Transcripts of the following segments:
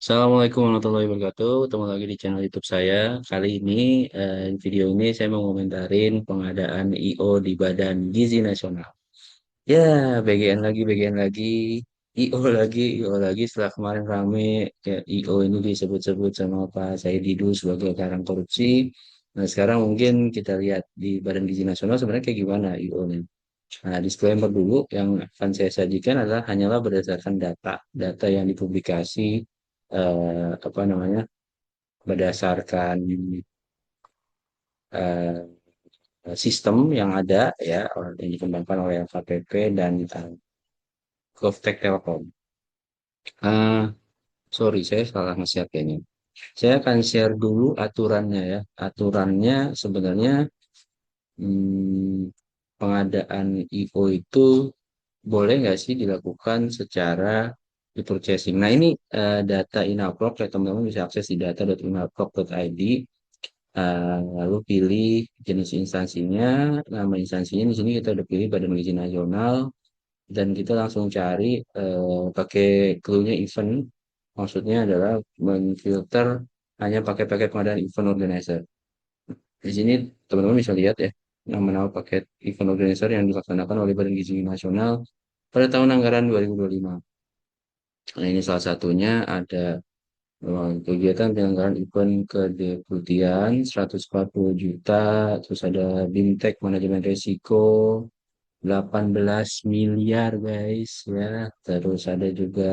Assalamualaikum warahmatullahi wabarakatuh. Ketemu lagi di channel YouTube saya. Kali ini video ini saya mau komentarin pengadaan I.O. di Badan Gizi Nasional. Ya, bagian lagi, I.O. lagi, I.O. lagi setelah kemarin rame ya, I.O. ini disebut-sebut sama Pak Said Didu sebagai karang korupsi. Nah, sekarang mungkin kita lihat di Badan Gizi Nasional sebenarnya kayak gimana I.O.-nya. Nah, disclaimer dulu yang akan saya sajikan adalah hanyalah berdasarkan data yang dipublikasi apa namanya berdasarkan eh, sistem yang ada ya yang dikembangkan oleh LKPP dan GovTech Telkom. Eh, sorry, saya salah nge-share kayaknya. Saya akan share dulu aturannya ya. Aturannya sebenarnya hmm, pengadaan I.O. itu boleh nggak sih dilakukan secara e-purchasing. Nah ini data Inalprog ya teman-teman bisa akses di data.inalprog.id. Lalu pilih jenis instansinya, nama instansinya di sini kita udah pilih Badan Uji Nasional dan kita langsung cari pakai clue-nya event. Maksudnya adalah menfilter hanya pakai paket pengadaan event organizer. Di sini teman-teman bisa lihat ya nama-nama paket event organizer yang dilaksanakan oleh Badan Gizi Nasional pada tahun anggaran 2025. Nah, ini salah satunya ada kegiatan penyelenggaraan event kedeputian 140 juta, terus ada BIMTEK manajemen risiko 18 miliar guys ya. Terus ada juga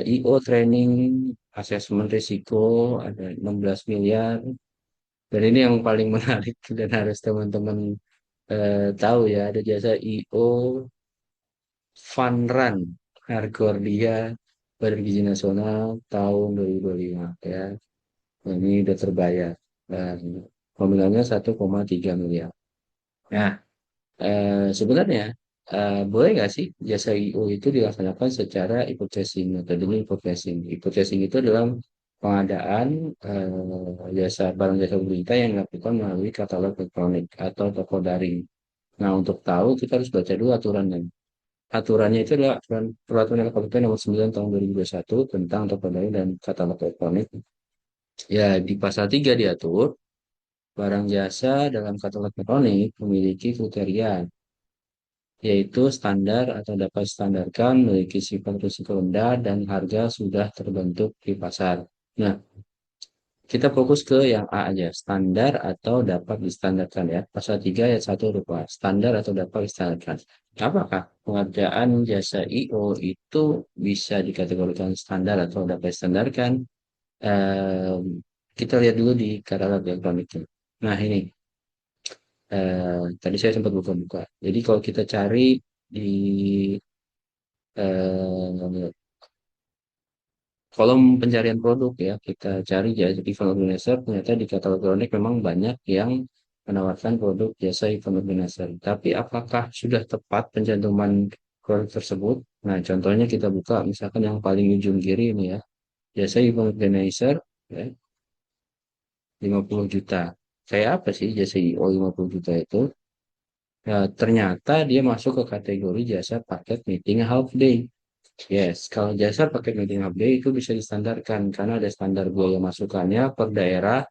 IO training asesmen risiko ada 16 miliar. Dan ini yang paling menarik dan harus teman-teman tahu ya, ada jasa IO Funrun Hargordia Badan Gizi Nasional tahun 2025 ya. Nah, ini udah terbayar dan nominalnya 1,3 miliar. Nah, sebenarnya boleh nggak sih jasa IO itu dilaksanakan secara e-purchasing metodenya e-purchasing. E-purchasing itu adalah pengadaan jasa barang jasa pemerintah yang dilakukan melalui katalog elektronik atau toko daring. Nah, untuk tahu kita harus baca dulu aturannya. Aturannya itu adalah peraturan LKPP nomor 9 tahun 2021 tentang toko daring dan katalog elektronik. Ya, di pasal 3 diatur, barang jasa dalam katalog elektronik memiliki kriteria, yaitu standar atau dapat standarkan, memiliki sifat risiko rendah, dan harga sudah terbentuk di pasar. Nah, kita fokus ke yang A aja, standar atau dapat distandarkan ya. Pasal 3 ayat 1 berupa standar atau dapat distandarkan. Apakah pengadaan jasa I.O. itu bisa dikategorikan standar atau dapat distandarkan? Ehm, kita lihat dulu di katalog elektroniknya. Nah, ini tadi saya sempat buka-buka. Jadi kalau kita cari di eh, kolom pencarian produk ya, kita cari jasa event organizer, ternyata di katalog elektronik memang banyak yang menawarkan produk jasa event organizer. Tapi apakah sudah tepat pencantuman produk tersebut? Nah, contohnya kita buka misalkan yang paling ujung kiri ini ya, jasa event organizer ya, 50 juta. Kayak apa sih jasa IO 50 juta itu? Ya, ternyata dia masuk ke kategori jasa paket meeting half day. Yes, kalau jasa paket meeting half day itu bisa distandarkan karena ada standar biaya masukannya per daerah.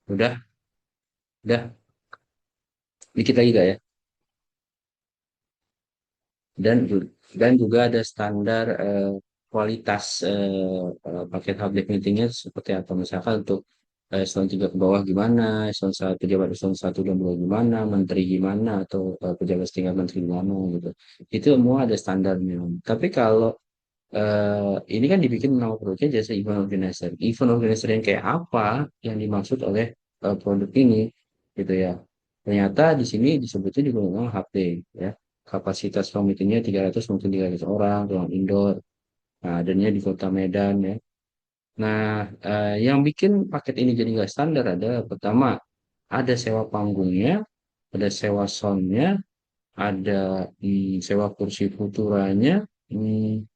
Udah, udah, dikit lagi gak ya? Dan dan juga ada standar kualitas paket half day meetingnya seperti apa. Misalkan untuk eselon 3 ke bawah gimana, eselon 1, pejabat eselon 1 dan 2 gimana, menteri gimana, atau pejabat setingkat menteri gimana gitu. Itu semua ada standarnya. Tapi kalau ini kan dibikin nama produknya jasa event organizer. Event organizer yang kayak apa yang dimaksud oleh produk ini gitu ya. Ternyata di sini disebutnya juga memang HT ya. Kapasitas ruang meetingnya 300 mungkin 300 orang, ruang indoor. Nah, adanya di Kota Medan ya. Nah, yang bikin paket ini jadi nggak standar adalah pertama ada sewa panggungnya, ada sewa soundnya, ada sewa kursi futuranya, hmm,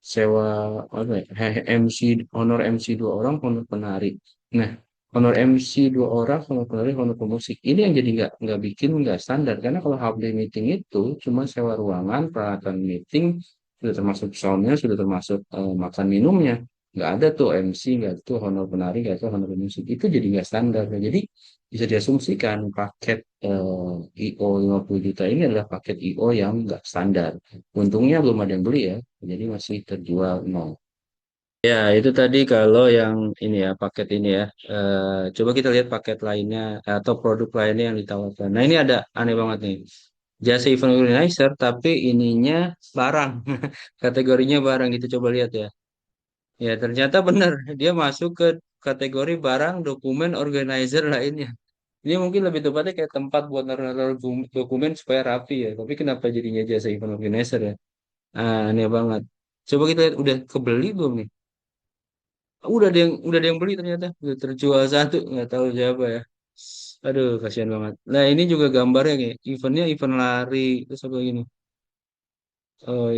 sewa apa ya, MC honor MC dua orang honor penari. Nah, honor MC dua orang honor penari honor pemusik ini yang jadi nggak bikin nggak standar karena kalau half day meeting itu cuma sewa ruangan peralatan meeting sudah termasuk soundnya, sudah termasuk makan minumnya. Nggak ada tuh MC, nggak ada tuh honor penari, nggak ada tuh honor musik. Itu jadi nggak standar. Nah, jadi bisa diasumsikan paket IO 50 juta ini adalah paket IO yang nggak standar. Untungnya belum ada yang beli ya, jadi masih terjual nol. Ya, itu tadi kalau yang ini ya, paket ini ya. Coba kita lihat paket lainnya atau produk lainnya yang ditawarkan. Nah, ini ada aneh banget nih. Jasa event organizer, tapi ininya barang. Kategorinya barang gitu, coba lihat ya. Ya, ternyata benar. Dia masuk ke kategori barang dokumen organizer lainnya. Ini mungkin lebih tepatnya kayak tempat buat naruh dokumen supaya rapi ya. Tapi kenapa jadinya jasa event organizer ya? Aneh banget. Coba kita lihat, udah kebeli belum nih? Udah ada yang beli ternyata. Udah terjual satu, nggak tahu siapa ya. Aduh, kasihan banget. Nah, ini juga gambarnya kayak eventnya event lari. Terus apa gini? Oh,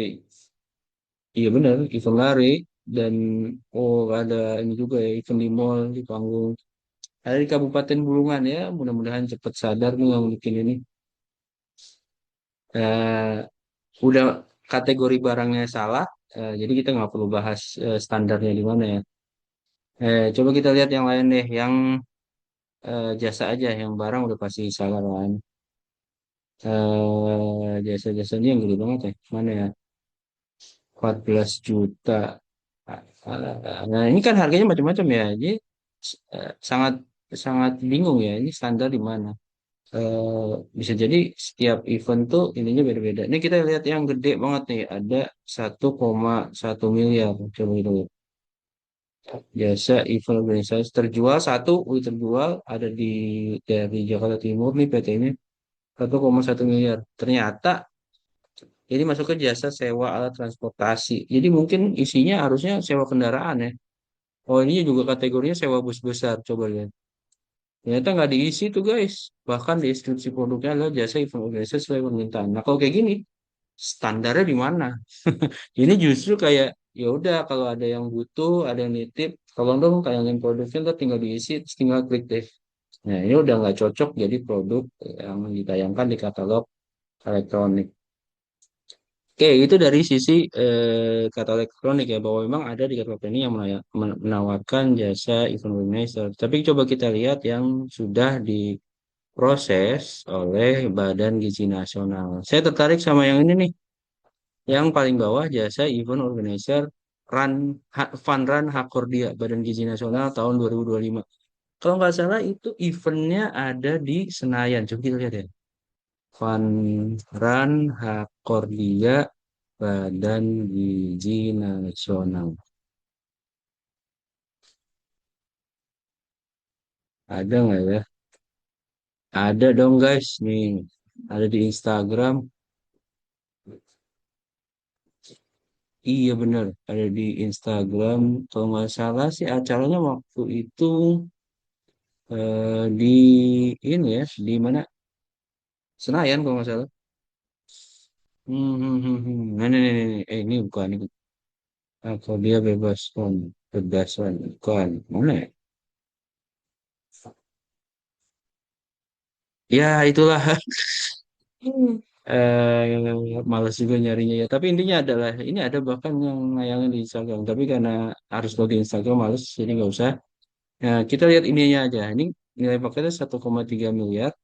iya benar, event lari. Dan oh ada ini juga ya, event di mall, di panggung. Ada di Kabupaten Bulungan ya. Mudah-mudahan cepat sadar nih yang bikin ini. Eh, udah kategori barangnya salah. Jadi kita nggak perlu bahas standarnya di mana ya. Coba kita lihat yang lain deh. Yang jasa aja, yang barang udah pasti salah kan. Jasa-jasa ini yang gede banget ya. Mana ya? 14 juta. Nah, ini kan harganya macam-macam ya. Jadi sangat sangat bingung ya. Ini standar di mana? Eh, Bisa jadi setiap event tuh ininya beda-beda. Ini kita lihat yang gede banget nih. Ada 1,1 miliar. Coba kita lihat. Jasa event organisasi terjual satu, udah terjual ada di dari Jakarta Timur nih PT-nya 1,1 miliar. Ternyata jadi masuk ke jasa sewa alat transportasi. Jadi mungkin isinya harusnya sewa kendaraan ya. Oh ini juga kategorinya sewa bus besar. Coba lihat. Ternyata nggak diisi tuh guys. Bahkan di deskripsi produknya adalah jasa event organizer sesuai permintaan. Nah kalau kayak gini, standarnya di mana? Ini justru kayak ya udah kalau ada yang butuh, ada yang nitip, kalau dong kayak yang produknya lo tinggal diisi, terus tinggal klik deh. Nah ini udah nggak cocok jadi produk yang ditayangkan di katalog elektronik. Oke, itu dari sisi kata elektronik ya, bahwa memang ada di katalog ini yang menawarkan jasa event organizer. Tapi coba kita lihat yang sudah diproses oleh Badan Gizi Nasional. Saya tertarik sama yang ini nih, yang paling bawah jasa event organizer Fun Run Hakordia Badan Gizi Nasional tahun 2025. Kalau nggak salah itu eventnya ada di Senayan. Coba kita lihat ya. Fun Run Hakordia Badan Gizi Nasional. Ada nggak ya? Ada dong guys, nih. Ada di Instagram. Iya bener, ada di Instagram. Kalau nggak salah sih acaranya waktu itu di ini ya, di mana? Senayan kalau nggak salah. Nah, ini. Ini bukan. Ini. Kalau dia bebas kan, bebas kan, bukan. Mana ya? Ya itulah. Males juga nyarinya ya. Tapi intinya adalah ini ada bahkan yang nayangin di Instagram. Tapi karena harus login Instagram males, jadi nggak usah. Nah, kita lihat ininya aja. Ini nilai paketnya 1,3 miliar.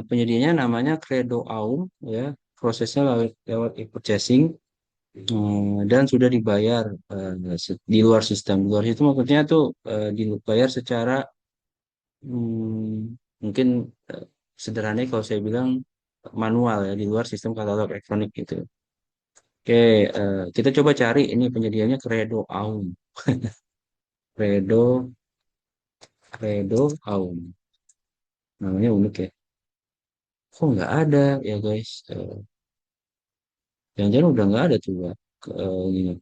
Penyedianya namanya Credo Aum, ya. Prosesnya lewat e-purchasing, dan sudah dibayar di luar sistem. Di luar sistem maksudnya tuh dibayar secara mungkin eh, sederhananya kalau saya bilang manual ya di luar sistem katalog elektronik gitu. Oke, kita coba cari ini penyediaannya Credo Aum. Credo, Credo Aum. Namanya unik ya. Kok nggak ada ya guys? Jangan-jangan udah nggak ada tuh Pak. Ini.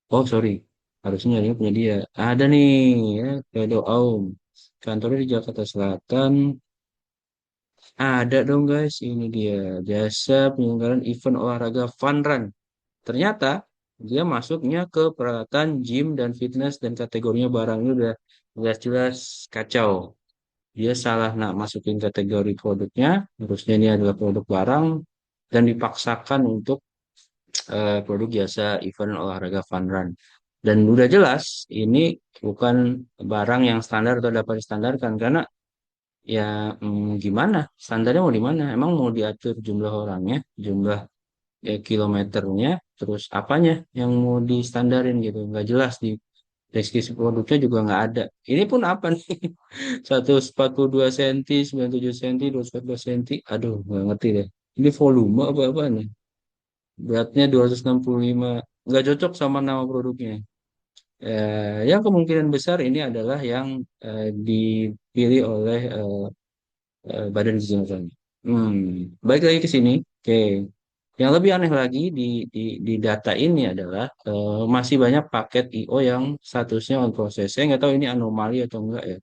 Oh sorry, harusnya nyarinya penyedia. Ada nih ya, Credo Aum. Kantornya di Jakarta Selatan. Ada dong guys, ini dia jasa penyelenggaraan event olahraga Fun Run. Ternyata dia masuknya ke peralatan gym dan fitness dan kategorinya barang ini udah jelas-jelas kacau. Dia salah nak masukin kategori produknya, harusnya ini adalah produk barang. dan dipaksakan untuk produk jasa event olahraga fun run. Dan udah jelas ini bukan barang yang standar atau dapat distandarkan karena ya gimana standarnya mau di mana? Emang mau diatur jumlah orangnya, jumlah kilometernya, terus apanya yang mau distandarin gitu? Nggak jelas di deskripsi produknya juga nggak ada. Ini pun apa nih? 142 cm, 97 cm, 214 cm. Aduh, nggak ngerti deh. Ini volume apa nih? Beratnya 265. Nggak cocok sama nama produknya. Ya kemungkinan besar ini adalah yang dipilih oleh Badan Gizi Nasional. Baik lagi ke sini. Oke. Yang lebih aneh lagi di data ini adalah masih banyak paket IO yang statusnya on process. Saya nggak tahu ini anomali atau enggak ya.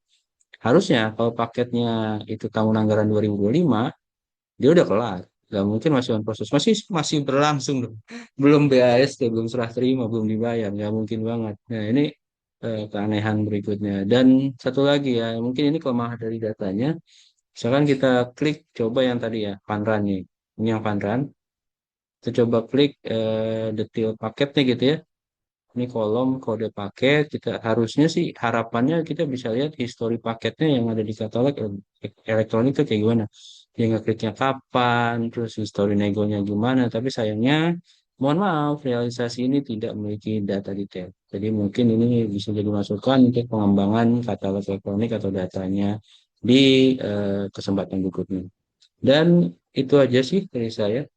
Harusnya kalau paketnya itu tahun anggaran 2025, dia udah kelar. Nggak mungkin masih on proses. Masih berlangsung dong. Belum BAST, belum serah terima, belum dibayar. Nggak mungkin banget. Nah, ini keanehan berikutnya. Dan satu lagi ya, mungkin ini kelemahan dari datanya. Misalkan kita klik coba yang tadi ya, Panran nih. Ini yang Panran. Kita coba klik detail paketnya gitu ya. Ini kolom kode paket. Kita harusnya sih harapannya kita bisa lihat histori paketnya yang ada di katalog elektronik itu kayak gimana. Dia ngekliknya kapan, terus histori negonya gimana. Tapi sayangnya, mohon maaf, realisasi ini tidak memiliki data detail. Jadi mungkin ini bisa jadi masukan untuk pengembangan katalog elektronik atau datanya di kesempatan berikutnya. Dan itu aja sih dari saya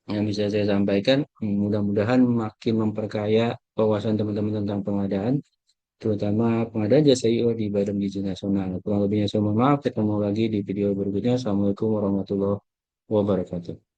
yang bisa saya sampaikan. Mudah-mudahan makin memperkaya wawasan teman-teman tentang pengadaan, terutama pengadaan jasa IO di Badan Gizi Nasional. Kurang lebihnya saya mohon maaf. Ketemu lagi di video berikutnya. Assalamualaikum warahmatullahi wabarakatuh.